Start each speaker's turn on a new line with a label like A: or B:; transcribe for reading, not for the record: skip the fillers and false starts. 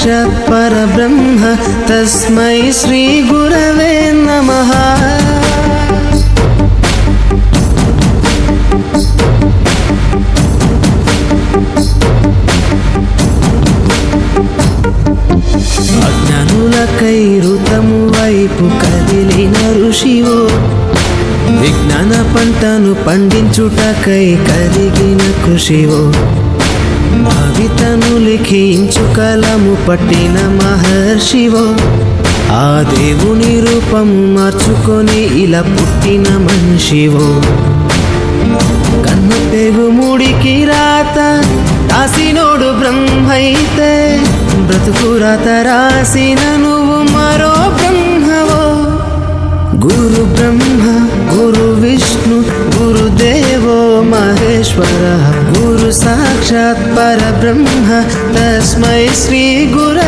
A: साक्षात् परब्रह्म तस्मै श्री गुरवे नमः। అజ్ఞానులకై ఋతము వైపు కదిలిన ఋషివో, విజ్ఞాన పంటను పండించుటకై కలిగిన కృషివో, కవితను లిఖించు కలము పట్టిన మహర్షివో, ఆ దేవుని రూపము మార్చుకొని ఇలా పుట్టిన మనిషివో, కన్ను పెగు ముడికి రాత రాసినోడు బ్రహ్మైతే, బ్రతుకు రాత రాసిన నువ్వు మరో బ్రహ్మవో। గురు బ్రహ్మ గురు విష్ణు గురుదేవో మహేశ్వర, గురు సాక్షాత్ పరబ్రహ్మ తస్మై శ్రీ గురవే